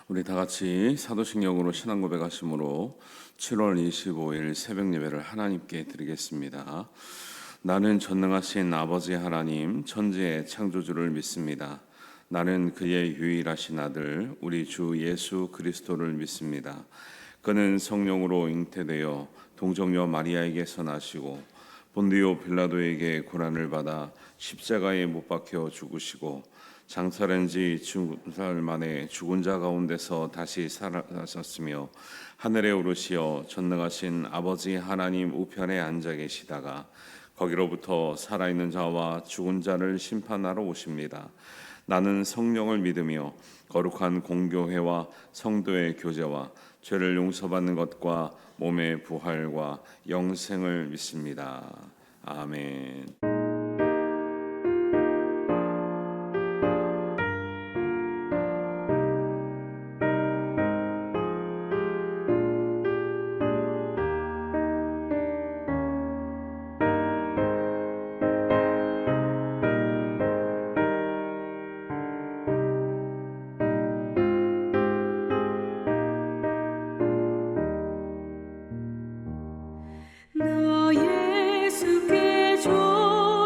우리 다 같이 사도신경으로 신앙 고백하심으로 7월 25일 새벽 예배를 하나님께 드리겠습니다. 나는 전능하신 아버지 하나님 천지의 창조주를 믿습니다. 나는 그의 유일하신 아들 우리 주 예수 그리스도를 믿습니다. 그는 성령으로 잉태되어 동정녀 마리아에게서 나시고 본디오 빌라도에게 고난을 받아 십자가에 못 박혀 죽으시고 장사된 지 2살 만에 죽은 자 가운데서 다시 살아나셨으며 하늘에 오르시어 전능하신 아버지 하나님 우편에 앉아 계시다가 거기로부터 살아있는 자와 죽은 자를 심판하러 오십니다. 나는 성령을 믿으며 거룩한 공교회와 성도의 교제와 죄를 용서받는 것과 몸의 부활과 영생을 믿습니다. 아멘. 나 예수께 줘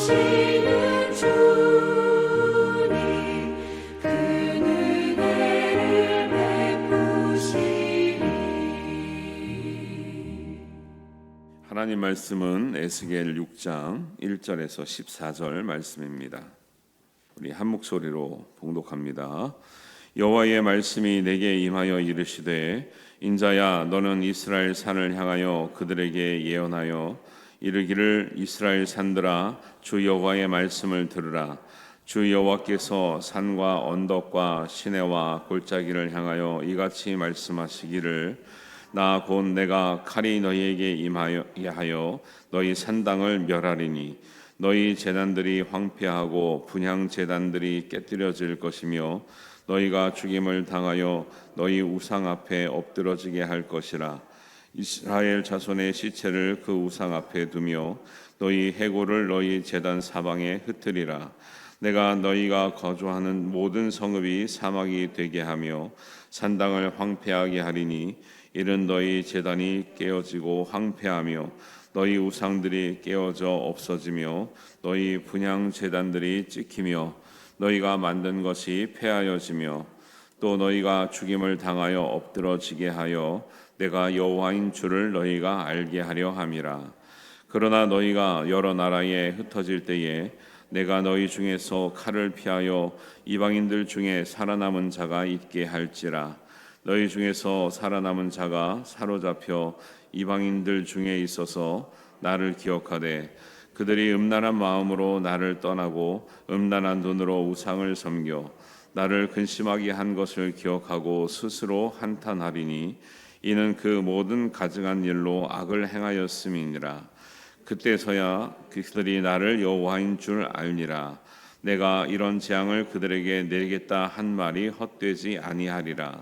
도우시는 주님 그 은혜를 베푸시리. 하나님 말씀은 에스겔 6장 1절에서 14절 말씀입니다. 우리 한 목소리로 봉독합니다. 여호와의 말씀이 내게 임하여 이르시되 인자야 너는 이스라엘 산을 향하여 그들에게 예언하여 이르기를 이스라엘 산들아 주 여호와의 말씀을 들으라. 주 여호와께서 산과 언덕과 시내와 골짜기를 향하여 이같이 말씀하시기를 나 곧 내가 칼이 너희에게 임하여 너희 산당을 멸하리니 너희 제단들이 황폐하고 분향 제단들이 깨뜨려질 것이며 너희가 죽임을 당하여 너희 우상 앞에 엎드러지게 할 것이라. 이스라엘 자손의 시체를 그 우상 앞에 두며 너희 해골을 너희 제단 사방에 흩으리라. 내가 너희가 거주하는 모든 성읍이 사막이 되게 하며 산당을 황폐하게 하리니 이는 너희 제단이 깨어지고 황폐하며 너희 우상들이 깨어져 없어지며 너희 분향 제단들이 찍히며 너희가 만든 것이 폐하여지며 또 너희가 죽임을 당하여 엎드러지게 하여 내가 여호와인 줄을 너희가 알게 하려 함이라. 그러나 너희가 여러 나라에 흩어질 때에 내가 너희 중에서 칼을 피하여 이방인들 중에 살아남은 자가 있게 할지라. 너희 중에서 살아남은 자가 사로잡혀 이방인들 중에 있어서 나를 기억하되 그들이 음란한 마음으로 나를 떠나고 음란한 눈으로 우상을 섬겨 나를 근심하게 한 것을 기억하고 스스로 한탄하리니 이는 그 모든 가증한 일로 악을 행하였음이니라. 그때서야 그들이 나를 여호와인 줄 알리라. 내가 이런 재앙을 그들에게 내리겠다 한 말이 헛되지 아니하리라.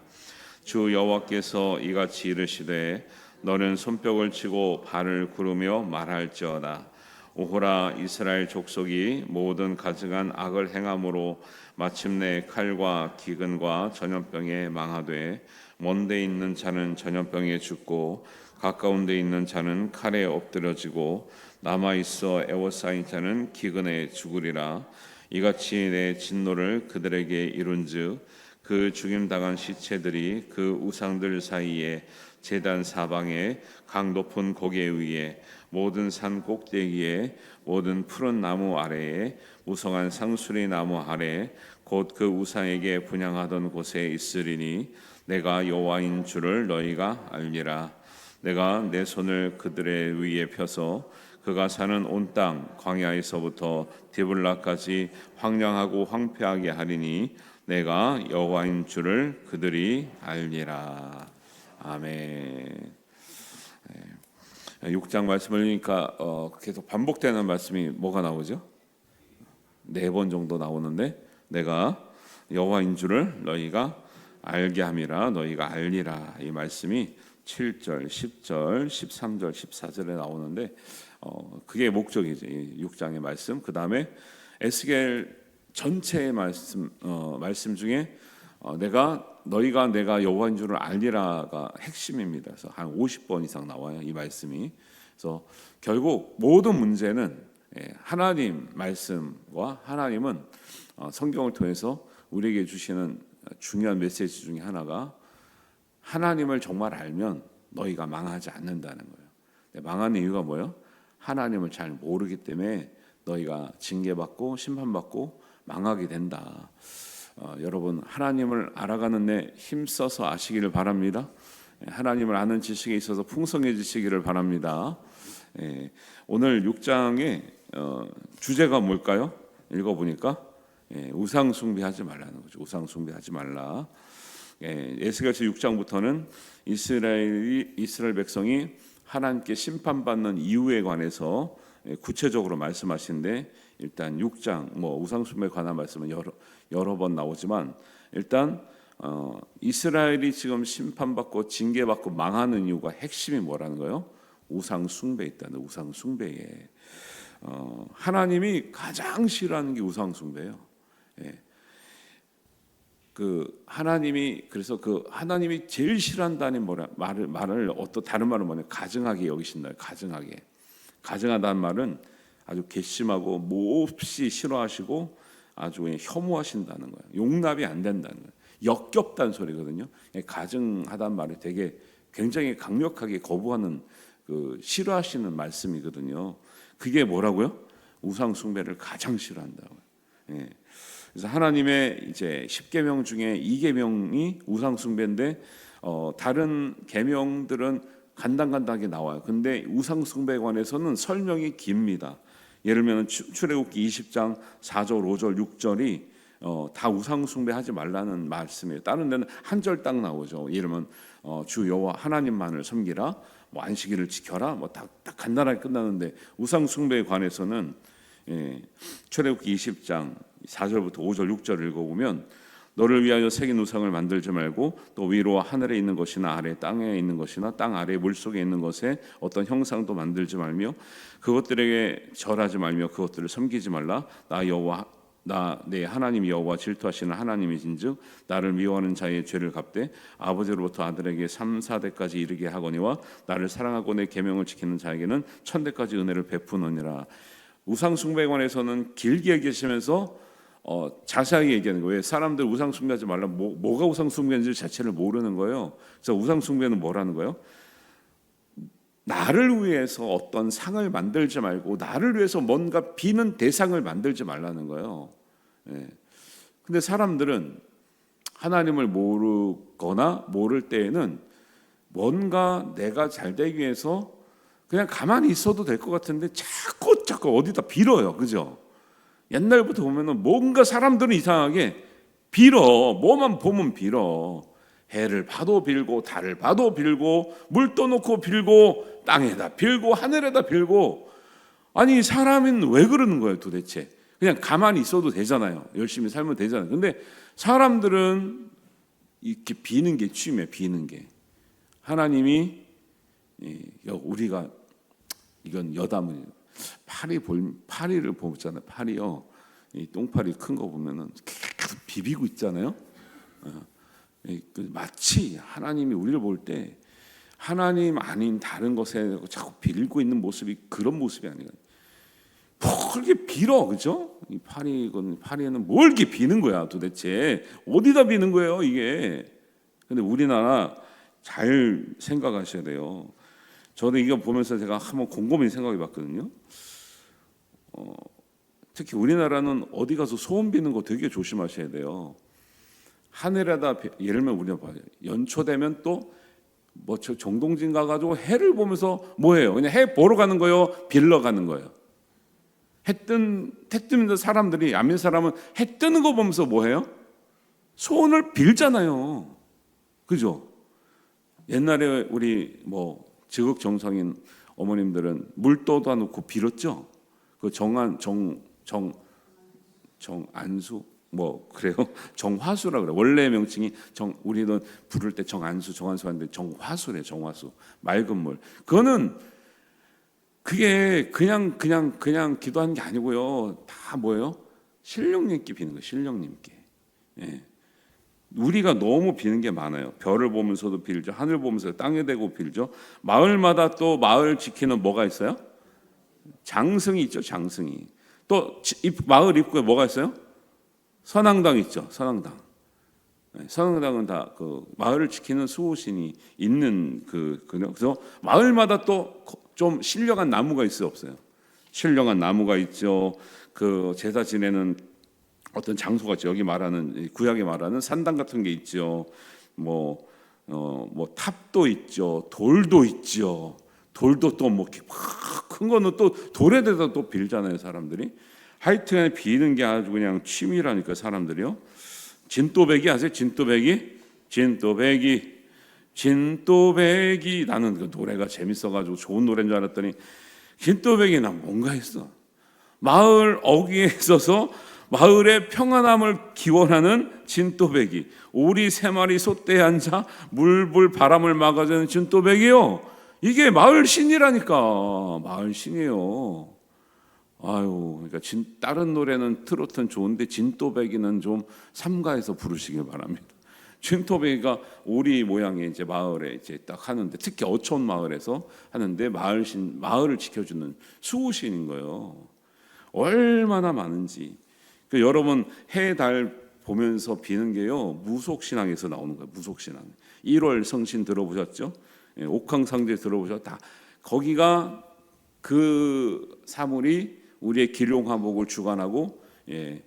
주 여호와께서 이같이 이르시되 너는 손뼉을 치고 발을 구르며 말할지어다. 오호라 이스라엘 족속이 모든 가증한 악을 행함으로 마침내 칼과 기근과 전염병에 망하되 먼데 있는 자는 전염병에 죽고 가까운 데 있는 자는 칼에 엎드러지고 남아 있어 애워싸인 자는 기근에 죽으리라. 이같이 내 진노를 그들에게 이룬즉 그 죽임당한 시체들이 그 우상들 사이에 제단 사방에 강 높은 고개 위에 모든 산 꼭대기에 모든 푸른 나무 아래에 무성한 상수리 나무 아래 곧 그 우상에게 분향하던 곳에 있으리니 내가 여호와인 줄을 너희가 알리라. 내가 내 손을 그들의 위에 펴서 그가 사는 온 땅 광야에서부터 디블라까지 황량하고 황폐하게 하리니 내가 여호와인 줄을 그들이 알리라. 아멘. 6장 말씀을 읽으니까 계속 반복되는 말씀이 뭐가 나오죠? 4번 정도 나오는데 내가 여호와인 줄을 너희가 알게 함이라. 너희가 알리라. 이 말씀이 7절, 10절, 13절, 14절에 나오는데 그게 목적이지. 6장의 말씀. 그 다음에 에스겔 전체의 말씀 중에 너희가 내가 여호와인 줄을 알리라가 핵심입니다. 그래서 한 50번 이상 나와요, 이 말씀이. 그래서 결국 모든 문제는 하나님 말씀과 하나님은 성경을 통해서 우리에게 주시는 중요한 메시지 중에 하나가 하나님을 정말 알면 너희가 망하지 않는다는 거예요. 망하는 이유가 뭐예요? 하나님을 잘 모르기 때문에 너희가 징계받고 심판받고 망하게 된다. 여러분 하나님을 알아가는 데 힘써서 아시기를 바랍니다. 하나님을 아는 지식에 있어서 풍성해지시기를 바랍니다. 오늘 6장의 주제가 뭘까요? 읽어보니까 우상 숭배하지 말라는 거죠. 우상 숭배하지 말라. 에스겔서 6장부터는 이스라엘 백성이 하나님께 심판받는 이유에 관해서 구체적으로 말씀하시는데 일단 6장 우상 숭배에 관한 말씀은 여러 번 나오지만 일단 이스라엘이 지금 심판받고 징계받고 망하는 이유가 핵심이 뭐라는 거예요? 우상 숭배에 있다는 우상 숭배에 하나님이 가장 싫어하는 게 우상 숭배예요. 그래서 하나님이 제일 싫어한다는 말을 다른 말은 뭐냐? 가증하게 여기신다. 가증하게. 가증하다는 말은 아주 괘씸하고 몹시 싫어하시고 아주 그냥 혐오하신다는 거예요. 용납이 안 된다는 거예요. 역겹다는 소리거든요. 가증하다는 말이 되게 굉장히 강력하게 거부하는 싫어하시는 말씀이거든요. 그게 뭐라고요? 우상 숭배를 가장 싫어한다고요. 예. 그래서 하나님의 이제 10계명 중에 2계명이 우상 숭배인데 다른 계명들은 간단하게 나와요. 근데 우상 숭배에 관해서는 설명이 깁니다. 예를 들면 출애굽기 20장 4절, 5절, 6절이 다 우상 숭배하지 말라는 말씀이에요. 다른 데는 한 절 딱 나오죠. 예를 들면 주 여호와 하나님만을 섬기라, 뭐 안식일을 지켜라, 뭐 딱 간단하게 끝나는데 우상 숭배에 관해서는 출애굽기 20장 4절부터 5절, 6절 읽어보면 너를 위하여 새긴 우상을 만들지 말고 또 위로 하늘에 있는 것이나 아래 땅에 있는 것이나 땅 아래 물속에 있는 것에 어떤 형상도 만들지 말며 그것들에게 절하지 말며 그것들을 섬기지 말라. 나 여호와 나 내 하나님 여호와 질투하시는 하나님이신즉 나를 미워하는 자의 죄를 갚되 아버지로부터 아들에게 3, 4대까지 이르게 하거니와 나를 사랑하고 내 계명을 지키는 자에게는 1000대까지 은혜를 베푸느니라. 우상 숭배에 관해서는 길게 얘기하시면서 자세하게 얘기하는 거예요. 왜 사람들 우상 숭배하지 말라. 뭐가 우상 숭배인지 자체를 모르는 거예요. 그래서 우상 숭배는 뭐라는 거예요? 나를 위해서 어떤 상을 만들지 말고 나를 위해서 뭔가 비는 대상을 만들지 말라는 거예요. 근데 사람들은 하나님을 모르거나 모를 때에는 뭔가 내가 잘 되기 위해서 그냥 가만히 있어도 될 것 같은데 자꾸 어디다 빌어요. 그죠? 옛날부터 보면은 뭔가 사람들은 이상하게 빌어. 뭐만 보면 빌어. 해를 봐도 빌고 달을 봐도 빌고 물 떠놓고 빌고 땅에다 빌고 하늘에다 빌고. 아니 사람은 왜 그러는 거예요 도대체? 그냥 가만히 있어도 되잖아요. 열심히 살면 되잖아요. 근데 사람들은 이렇게 비는 게 취미에 비는 게. 하나님이 우리가 이건 여담은 파리를 보잖아요. 파리요. 이 똥파리 큰 거 보면은 계속 비비고 있잖아요. 마치 하나님이 우리를 볼 때 하나님 아닌 다른 것에 자꾸 빌고 있는 모습이 그런 모습이 아니에요. 그렇게 빌어, 그죠? 이 파리에는 뭘 이렇게 비는 거야 도대체? 어디다 비는 거예요 이게? 근데 우리나라 잘 생각하셔야 돼요. 저도 이거 보면서 제가 한번 곰곰이 생각해봤거든요. 특히 우리나라는 어디 가서 소원 비는 거 되게 조심하셔야 돼요. 하늘에다 예를 들면 우리가 봐요. 연초 되면 또 뭐 정동진 가가지고 해를 보면서 뭐해요? 그냥 해 보러 가는 거예요? 빌러 가는 거예요? 해 뜨는 사람들이 아민 사람은 해 뜨는 거 보면서 뭐해요? 소원을 빌잖아요. 그죠? 옛날에 우리 뭐 지극정성인 어머님들은 물 떠다 놓고 빌었죠. 그 정안수 뭐 그래요. 정화수라 그래. 원래 명칭이 우리는 부를 때 정안수 하는데 정화수래. 정화수. 맑은 물. 그게 그냥 기도하는 게 아니고요. 다 뭐예요? 신령님께 비는 거예요. 신령님께. 예. 우리가 너무 비는 게 많아요. 별을 보면서도 빌죠. 하늘 보면서 땅에 대고 빌죠. 마을마다 또 마을 지키는 뭐가 있어요? 장승이 있죠. 장승이. 또 마을 입구에 뭐가 있어요? 선앙당 있죠. 선앙당. 선앙당은 다 그 마을을 지키는 수호신이 있는 그래서 마을마다 또 좀 신령한 나무가 있어요, 없어요? 신령한 나무가 있죠. 그 제사 지내는 어떤 장소가 있죠. 여기 말하는 구약에 말하는 산당 같은 게 있죠. 뭐 탑도 있죠. 돌도 있죠. 돌도 또 뭐 큰 거는 또 돌에 대해서 또 빌잖아요, 사람들이. 하여튼 비는 게 아주 그냥 취미라니까 사람들이요. 진또배기 아세요? 진또배기 나는 그 노래가 재밌어가지고 좋은 노래인 줄 알았더니 진또배기 난 뭔가 했어. 마을 어귀에 있어서 마을의 평안함을 기원하는 진또배기. 오리 3마리 솥대에 앉아 물불 바람을 막아주는 진또배기요. 이게 마을 신이라니까. 마을 신이에요. 아유, 그러니까 다른 노래는 트로트는 좋은데 진또배기는 좀 삼가해서 부르시길 바랍니다. 진또배기가 오리 모양의 이제 마을에 이제 딱 하는데 특히 어촌 마을에서 하는데 마을을 지켜주는 수호신인 거예요. 얼마나 많은지. 여러분 해, 달 보면서 비는 게요, 무속신앙에서 나오는 거예요. 무속신앙. 1월 성신 들어보셨죠? 예, 옥황상제 들어보셨죠? 다 거기가 그 사물이 우리의 기룡화목을 주관하고, 예,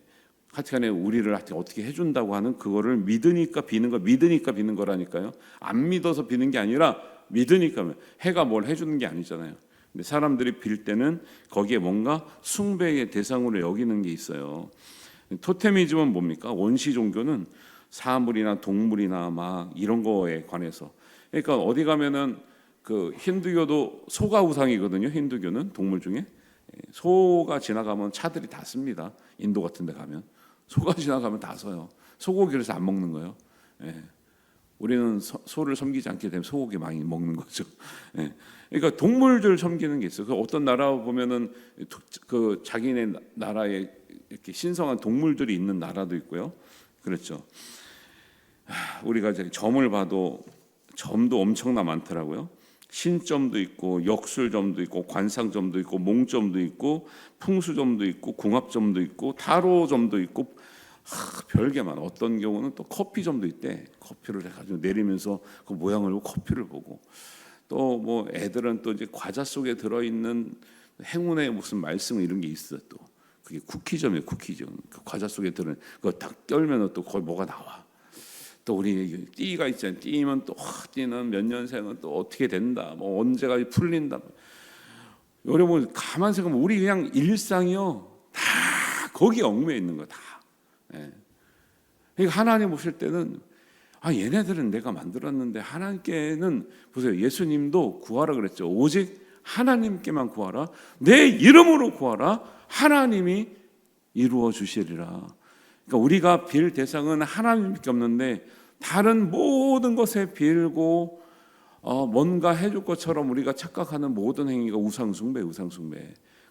하여튼간에 우리를 어떻게 해준다고 하는 그거를 믿으니까 비는 거, 믿으니까 비는 거라니까요. 안 믿어서 비는 게 아니라 믿으니까. 해가 뭘 해주는 게 아니잖아요. 근데 사람들이 빌 때는 거기에 뭔가 숭배의 대상으로 여기는 게 있어요. 토테미즘은 뭡니까? 원시 종교는 사물이나 동물이나 막 이런 거에 관해서. 그러니까 어디 가면은 그 힌두교도 소가 우상이거든요. 힌두교는 동물 중에 소가 지나가면 차들이 다 씁니다. 인도 같은 데 가면 소가 지나가면 다 써요. 소고기를 안 먹는 거예요. 예. 우리는 소를 섬기지 않게 되면 소고기 많이 먹는 거죠. 예. 그러니까 동물들 섬기는 게 있어요. 그 어떤 나라 보면은 그 자기네 나라에 이렇게 신성한 동물들이 있는 나라도 있고요. 그렇죠. 우리가 이제 점을 봐도 점도 엄청나 많더라고요. 신점도 있고 역술점도 있고 관상점도 있고 몽점도 있고 풍수점도 있고 궁합점도 있고 타로점도 있고 별게 많아. 어떤 경우는 또 커피점도 있대. 커피를 해가지고 내리면서 그 모양을 보고 커피를 보고, 또 뭐 애들은 또 이제 과자 속에 들어있는 행운의 무슨 말씀 이런 게 있어. 또 그게 쿠키점이에요. 쿠키점. 그 과자 속에 들은 그거 딱 떨면 또 거기 뭐가 나와. 또 우리 띠가 있잖아요. 띠면 또 띠는 몇 년생은 또 어떻게 된다. 뭐 언제가 풀린다. 여러분 가만 생각하면 우리 그냥 일상이요 다 거기에 얽매여 있는 거 다. 예. 그러니까 하나님 오실 때는 얘네들은 내가 만들었는데, 하나님께는 보세요. 예수님도 구하라 그랬죠. 오직 하나님께만 구하라. 내 이름으로 구하라. 하나님이 이루어 주시리라. 그러니까 우리가 빌 대상은 하나님밖에 없는데 다른 모든 것에 빌고 뭔가 해줄 것처럼 우리가 착각하는 모든 행위가 우상숭배.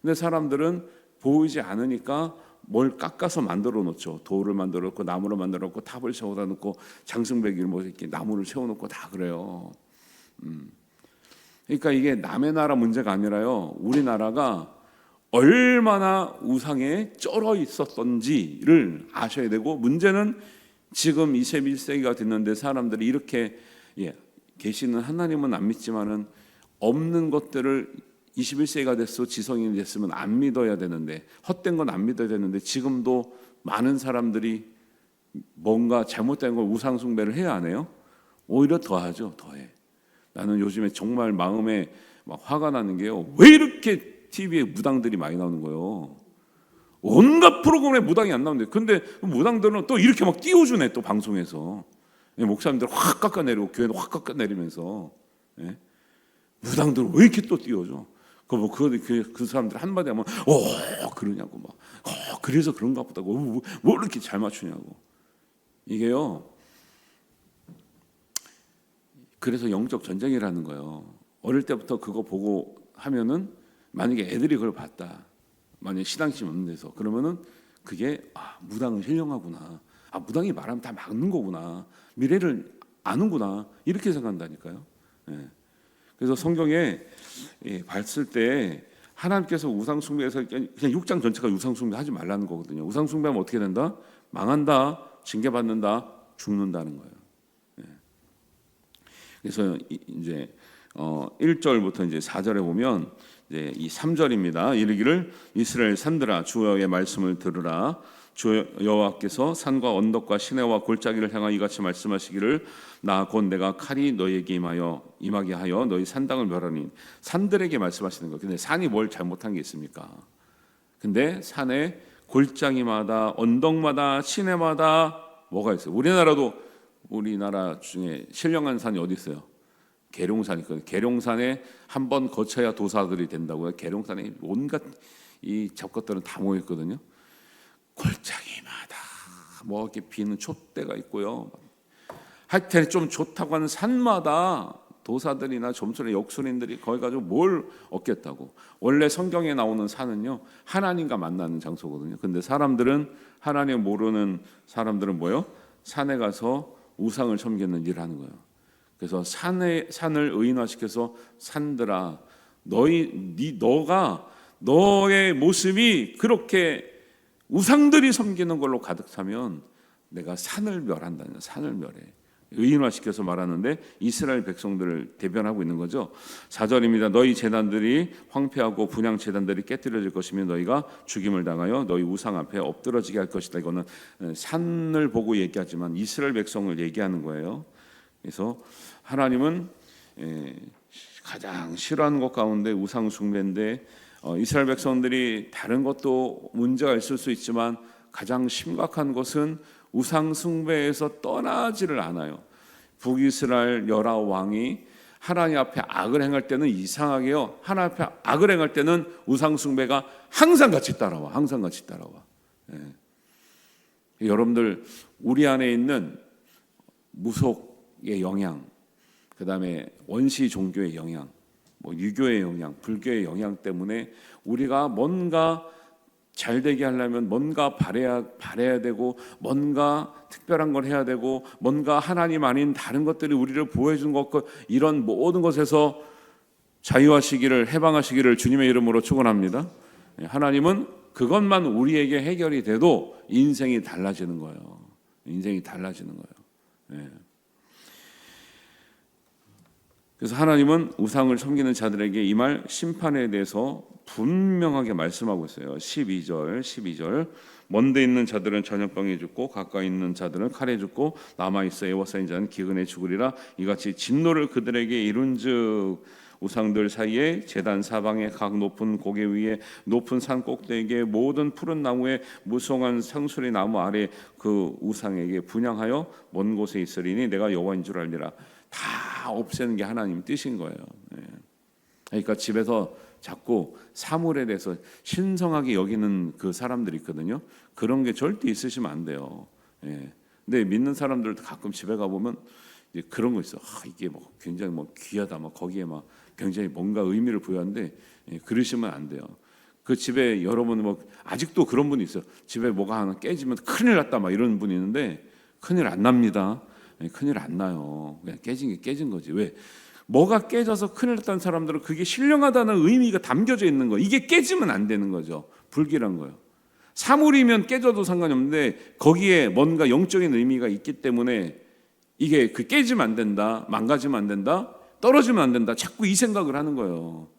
근데 사람들은 보이지 않으니까 뭘 깎아서 만들어 놓죠. 돌을 만들어 놓고 나무를 만들어 놓고 탑을 세워다 놓고 장승배기를 뭐 이렇게 나무를 세워 놓고 다 그래요. 그러니까 이게 남의 나라 문제가 아니라요. 우리나라가 얼마나 우상에 쩔어 있었던지를 아셔야 되고, 문제는 지금 21세기가 됐는데 사람들이 이렇게 계시는 하나님은 안 믿지만은 없는 것들을 21세기가 됐어, 지성인이 됐으면 안 믿어야 되는데, 헛된 건 안 믿어야 되는데, 지금도 많은 사람들이 뭔가 잘못된 걸 우상숭배를 해야 안 해요? 오히려 더하죠. 더해. 나는 요즘에 정말 마음에 막 화가 나는 게요, 왜 이렇게 TV에 무당들이 많이 나오는 거예요. 온갖 프로그램에 무당이 안 나오는데, 근데 무당들은 또 이렇게 막 띄워주네. 또 방송에서 목사님들 확 깎아내리고 교회는 확 깎아내리면서, 무당들 왜 이렇게 또 띄워줘? 그 사람들 한마디 하면 그러냐고 막 그래서 그런가 보다고 뭐 이렇게 잘 맞추냐고. 이게요, 그래서 영적 전쟁이라는 거예요. 어릴 때부터 그거 보고 하면은, 만약에 애들이 그걸 봤다, 만약에 신앙심 없는 데서, 그러면은 그게 무당은 신령하구나, 무당이 말하면 다 막는 거구나, 미래를 아는구나, 이렇게 생각한다니까요. 그래서 성경에 봤을 때 하나님께서 우상숭배에서 그냥 6장 전체가 우상숭배 하지 말라는 거거든요. 우상숭배하면 어떻게 된다? 망한다, 징계받는다, 죽는다는 거예요. 그래서 이제 1절부터 이제 4절에 보면 이제 이 3절입니다. 이르기를 이스라엘 산들아 주의 말씀을 들으라. 주 여호와께서 산과 언덕과 시내와 골짜기를 향하여 이같이 말씀하시기를 나 곧 내가 칼이 너희에게 임하게 하여 너희 산당을 멸하니. 산들에게 말씀하시는 거예요. 근데 산이 뭘 잘못한 게 있습니까? 근데 산에 골짜기마다 언덕마다 시내마다 뭐가 있어요? 우리나라 중에 신령한 산이 어디 있어요? 계룡산이 있거든요. 계룡산에 한번 거쳐야 도사들이 된다고요. 계룡산에 온갖 이 잡것들은 다 모여 있거든요. 골짜기마다 뭐 이렇게 비는 촛대가 있고요. 하여튼 좀 좋다고 하는 산마다 도사들이나 점술의 역술인들이 거기 가지고 뭘 얻겠다고. 원래 성경에 나오는 산은요, 하나님과 만나는 장소거든요. 근데 사람들은, 하나님 모르는 사람들은 뭐요? 산에 가서 우상을 섬기는 일을 하는 거예요. 그래서 산을 의인화시켜서 산들아 너가 너의 모습이 그렇게 우상들이 섬기는 걸로 가득 차면 내가 산을 멸한다는, 산을 멸해. 의인화시켜서 말하는데 이스라엘 백성들을 대변하고 있는 거죠. 4절입니다. 너희 제단들이 황폐하고 분향 제단들이 깨뜨려질 것이며 너희가 죽임을 당하여 너희 우상 앞에 엎드러지게 할 것이다. 이거는 산을 보고 얘기하지만 이스라엘 백성을 얘기하는 거예요. 그래서 하나님은 가장 싫어하는 것 가운데 우상 숭배인데, 이스라엘 백성들이 다른 것도 문제가 있을 수 있지만 가장 심각한 것은 우상 숭배에서 떠나지를 않아요. 북이스라엘 19 왕이 하나님 앞에 악을 행할 때는 이상하게요, 하나님 앞에 악을 행할 때는 우상 숭배가 항상 같이 따라와. 항상 같이 따라와. 여러분들, 우리 안에 있는 무속의 영향, 그 다음에 원시 종교의 영향, 유교의 영향, 불교의 영향 때문에 우리가 뭔가 잘 되게 하려면 뭔가 바래야 되고, 뭔가 특별한 걸 해야 되고, 뭔가 하나님 아닌 다른 것들이 우리를 보호해준 것, 이런 모든 것에서 자유하시기를, 해방하시기를 주님의 이름으로 축원합니다. 하나님은 그것만 우리에게 해결이 돼도 인생이 달라지는 거예요. 인생이 달라지는 거예요. 그래서 하나님은 우상을 섬기는 자들에게 이 말 심판에 대해서 분명하게 말씀하고 있어요. 12절 먼데 있는 자들은 전염병에 죽고 가까이 있는 자들은 칼에 죽고 남아있어 애워싸인 자는 기근에 죽으리라. 이같이 진노를 그들에게 이룬즉 우상들 사이에 제단 사방에 각 높은 고개 위에 높은 산 꼭대기에 모든 푸른 나무에 무성한 상수리 나무 아래 그 우상에게 분향하여 먼 곳에 있으리니 내가 여호와인 줄 알리라. 다 없애는 게 하나님 뜻인 거예요. 그러니까 집에서 자꾸 사물에 대해서 신성하게 여기는 그 사람들이 있거든요. 그런 게 절대 있으시면 안 돼요. 근데 믿는 사람들도 가끔 집에 가 보면 그런 거 있어. 이게 굉장히 귀하다. 거기에 굉장히 뭔가 의미를 부여하는데 그러시면 안 돼요. 그 집에 여러분 아직도 그런 분이 있어요. 집에 뭐가 하나 깨지면 큰일 났다 이런 분이 있는데 큰일 안 납니다. 큰일 안 나요. 그냥 깨진 게 깨진 거지. 왜? 뭐가 깨져서 큰일 났다는 사람들은 그게 신령하다는 의미가 담겨져 있는 거예요. 이게 깨지면 안 되는 거죠. 불길한 거예요. 사물이면 깨져도 상관이 없는데 거기에 뭔가 영적인 의미가 있기 때문에 이게 깨지면 안 된다, 망가지면 안 된다, 떨어지면 안 된다, 자꾸 이 생각을 하는 거예요.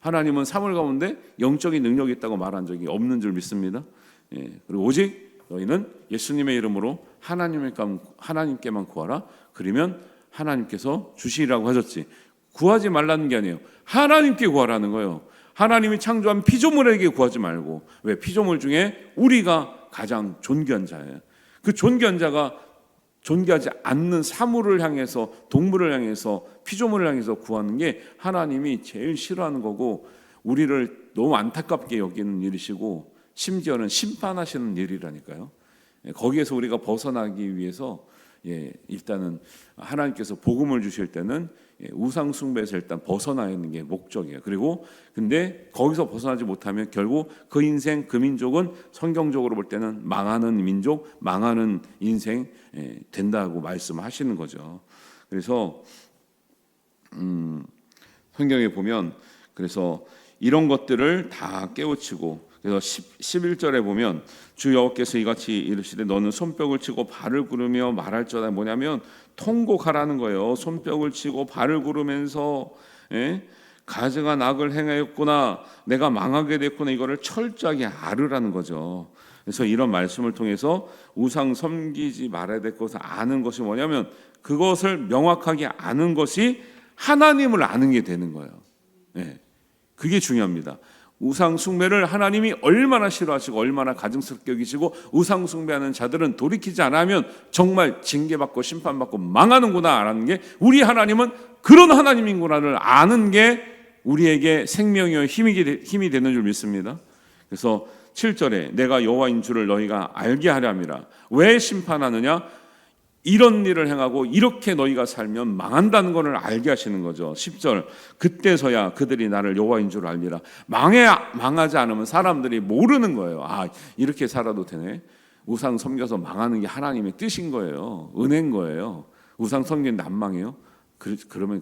하나님은 사물 가운데 영적인 능력이 있다고 말한 적이 없는 줄 믿습니다. 그리고 오직 너희는 예수님의 이름으로 하나님께만 구하라. 그러면 하나님께서 주시리라고 하셨지. 구하지 말라는 게 아니에요. 하나님께 구하라는 거예요. 하나님이 창조한 피조물에게 구하지 말고. 왜? 피조물 중에 우리가 가장 존귀한 자예요. 그 존귀한 자가 존귀하지 않는 사물을 향해서, 동물을 향해서, 피조물을 향해서 구하는 게 하나님이 제일 싫어하는 거고, 우리를 너무 안타깝게 여기는 일이시고 심지어는 심판하시는 일이라니까요. 거기에서 우리가 벗어나기 위해서 일단은 하나님께서 복음을 주실 때는 우상 숭배에서 일단 벗어나야 하는 게 목적이에요. 그리고 근데 거기서 벗어나지 못하면 결국 그 인생, 그 민족은 성경적으로 볼 때는 망하는 민족, 망하는 인생 된다고 말씀하시는 거죠. 그래서 성경에 보면 그래서 이런 것들을 다 깨우치고, 그래서 11절에 보면 주 여호와께서 이같이 이르시되 너는 손뼉을 치고 발을 구르며 말할지어다. 뭐냐면 통곡하라는 거예요. 손뼉을 치고 발을 구르면서 가증한 악을 행하였구나, 내가 망하게 됐구나, 이거를 철저하게 알으라는 거죠. 그래서 이런 말씀을 통해서 우상 섬기지 말아야 될 것을 아는 것이 뭐냐면 그것을 명확하게 아는 것이 하나님을 아는 게 되는 거예요. 그게 중요합니다. 우상 숭배를 하나님이 얼마나 싫어하시고 얼마나 가증스럽게 여기시고 우상 숭배하는 자들은 돌이키지 않으면 정말 징계받고 심판받고 망하는구나 라는 게, 우리 하나님은 그런 하나님인구나를 아는 게 우리에게 생명이요 힘이 되는 줄 믿습니다. 그래서 7절에 내가 여호와인 줄을 너희가 알게 하려 함이라. 왜 심판하느냐? 이런 일을 행하고 이렇게 너희가 살면 망한다는 것을 알게 하시는 거죠. 10절 그때서야 그들이 나를 여호와인 줄 알리라. 망하지 않으면 사람들이 모르는 거예요. 이렇게 살아도 되네. 우상 섬겨서 망하는 게 하나님의 뜻인 거예요. 은혜인 거예요. 우상 섬기는데 안 망해요? 그러면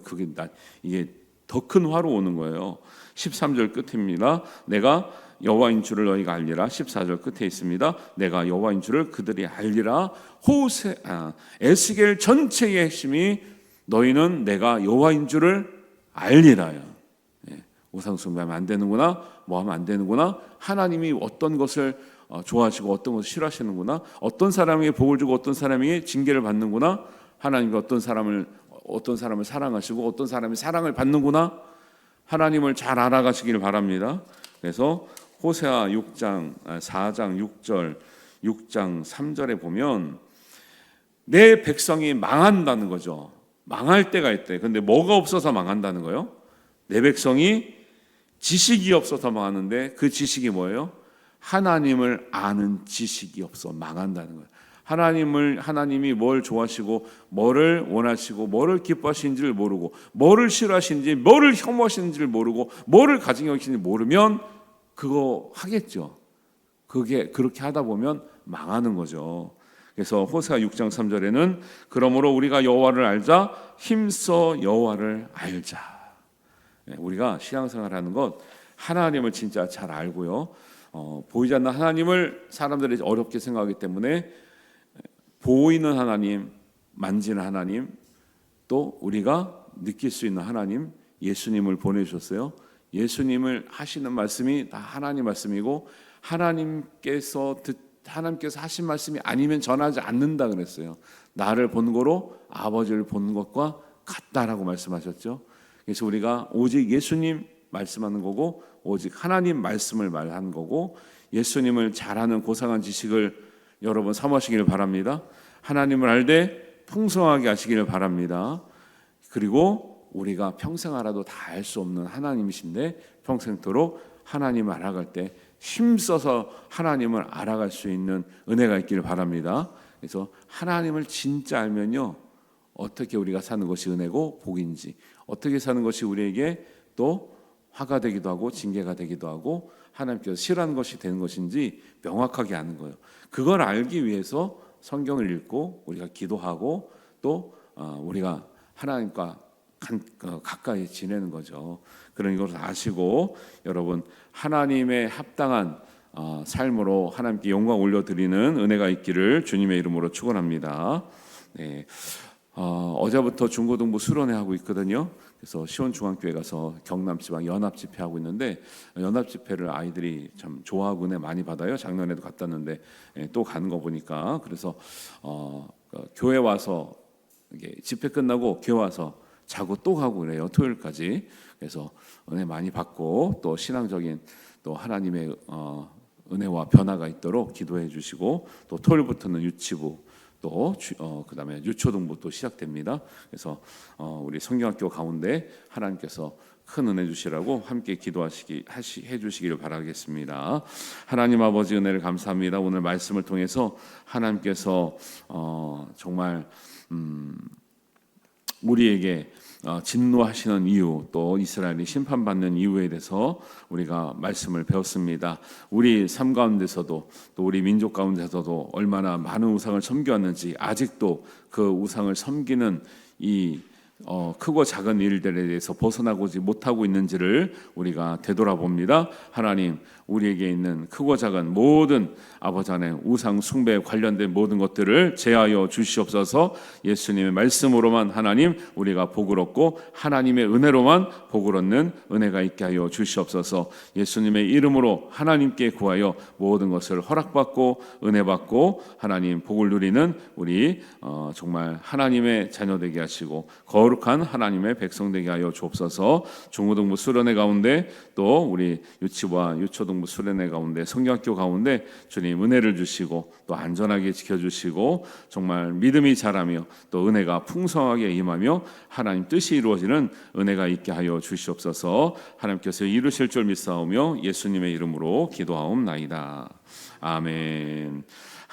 이게 더 큰 화로 오는 거예요. 13절 끝입니다. 내가 여호와인 줄을 너희가 알리라. 14절 끝에 있습니다. 내가 여호와인 줄을 그들이 알리라. 에스겔 전체의 핵심이 너희는 내가 여호와인 줄을 알리라요. 우상 숭배하면 안 되는구나, 뭐 하면 안 되는구나, 하나님이 어떤 것을 좋아하시고 어떤 것을 싫어하시는구나, 어떤 사람에게 복을 주고 어떤 사람에게 징계를 받는구나, 하나님이 어떤 사람을 사랑하시고 어떤 사람이 사랑을 받는구나, 하나님을 잘 알아가시기를 바랍니다. 그래서 호세아 4장 6절, 6장 3절에 보면 내 백성이 망한다는 거죠. 망할 때가 있대. 근데 뭐가 없어서 망한다는 거예요? 내 백성이 지식이 없어서 망하는데 그 지식이 뭐예요? 하나님을 아는 지식이 없어 망한다는 거예요. 하나님이 뭘 좋아하시고 뭐를 원하시고 뭐를 기뻐하시는지를 모르고 뭐를 싫어하시는지 뭐를 혐오하시는지를 모르고 뭐를 가증히 여기시는지 모르면 그거 하겠죠. 그게 그렇게 하다 보면 망하는 거죠. 그래서 호세아 6장 3절에는 그러므로 우리가 여호와를 알자, 힘써 여호와를 알자. 우리가 신앙생활하는 것 하나님을 진짜 잘 알고요. 보이지 않는 하나님을 사람들이 어렵게 생각하기 때문에 보이는 하나님, 만지는 하나님, 또 우리가 느낄 수 있는 하나님, 예수님을 보내주셨어요. 예수님을 하시는 말씀이 다 하나님 말씀이고 하나님께서 하신 말씀이 아니면 전하지 않는다 그랬어요. 나를 본 거로 아버지를 본 것과 같다라고 말씀하셨죠. 그래서 우리가 오직 예수님 말씀하는 거고 오직 하나님 말씀을 말하는 거고 예수님을 잘하는 고상한 지식을 여러분 삼으시기를 바랍니다. 하나님을 알되 풍성하게 하시기를 바랍니다. 그리고 우리가 평생 알아도 다 알 수 없는 하나님이신데 평생토록 하나님을 알아갈 때 힘써서 하나님을 알아갈 수 있는 은혜가 있기를 바랍니다. 그래서 하나님을 진짜 알면요, 어떻게 우리가 사는 것이 은혜고 복인지, 어떻게 사는 것이 우리에게 또 화가 되기도 하고 징계가 되기도 하고 하나님께서 싫어하는 것이 되는 것인지 명확하게 아는 거예요. 그걸 알기 위해서 성경을 읽고 우리가 기도하고 또 우리가 하나님과 가까이 지내는 거죠. 그런 것을 아시고 여러분 하나님의 합당한 삶으로 하나님께 영광 올려드리는 은혜가 있기를 주님의 이름으로 축원합니다. 네. 어제부터 중고등부 수련회 하고 있거든요. 그래서 시원중앙교회 가서 경남지방 연합집회하고 있는데 연합집회를 아이들이 참 좋아하고 은혜 많이 받아요. 작년에도 갔다 왔는데 또 가는 거 보니까 그래서 교회 와서 이게 집회 끝나고 교회 와서 자고 또 가고 그래요. 토요일까지. 그래서 은혜 많이 받고 또 신앙적인 또 하나님의 은혜와 변화가 있도록 기도해 주시고 또 토요일부터는 유치부 또 그다음에 유초등부 또 시작됩니다. 그래서 우리 성경학교 가운데 하나님께서 큰 은혜 주시라고 함께 해 주시기를 바라겠습니다. 하나님 아버지 은혜를 감사합니다. 오늘 말씀을 통해서 하나님께서 정말 우리에게 진노하시는 이유 또 이스라엘이 심판받는 이유에 대해서 우리가 말씀을 배웠습니다. 우리 삶 가운데서도 또 우리 민족 가운데서도 얼마나 많은 우상을 섬겨왔는지 아직도 그 우상을 섬기는 이 크고 작은 일들에 대해서 벗어나고지 못하고 있는지를 우리가 되돌아봅니다. 하나님 우리에게 있는 크고 작은 모든 아버지 안에 우상 숭배에 관련된 모든 것들을 제하여 주시옵소서. 예수님의 말씀으로만 하나님 우리가 복을 얻고 하나님의 은혜로만 복을 얻는 은혜가 있게 하여 주시옵소서. 예수님의 이름으로 하나님께 구하여 모든 것을 허락받고 은혜받고 하나님 복을 누리는 우리 정말 하나님의 자녀 되게 하시고 거룩한 하나님의 백성 되게 하여 주옵소서. 중고등부 수련회 가운데 또 우리 유치부와 유초등부 수련회 가운데 성경학교 가운데 주님 은혜를 주시고 또 안전하게 지켜주시고 정말 믿음이 자라며 또 은혜가 풍성하게 임하며 하나님 뜻이 이루어지는 은혜가 있게 하여 주시옵소서. 하나님께서 이루실 줄 믿사오며 예수님의 이름으로 기도하옵나이다. 아멘.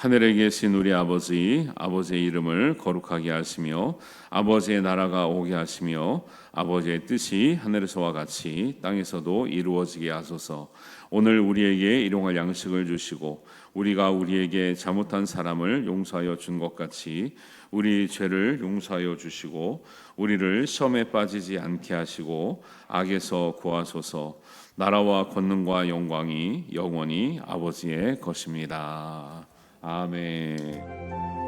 하늘에 계신 우리 아버지, 아버지의 이름을 거룩하게 하시며 아버지의 나라가 오게 하시며 아버지의 뜻이 하늘에서와 같이 땅에서도 이루어지게 하소서. 오늘 우리에게 일용할 양식을 주시고 우리가 우리에게 잘못한 사람을 용서하여 준 것 같이 우리 죄를 용서하여 주시고 우리를 시험에 빠지지 않게 하시고 악에서 구하소서. 나라와 권능과 영광이 영원히 아버지의 것입니다. 아멘.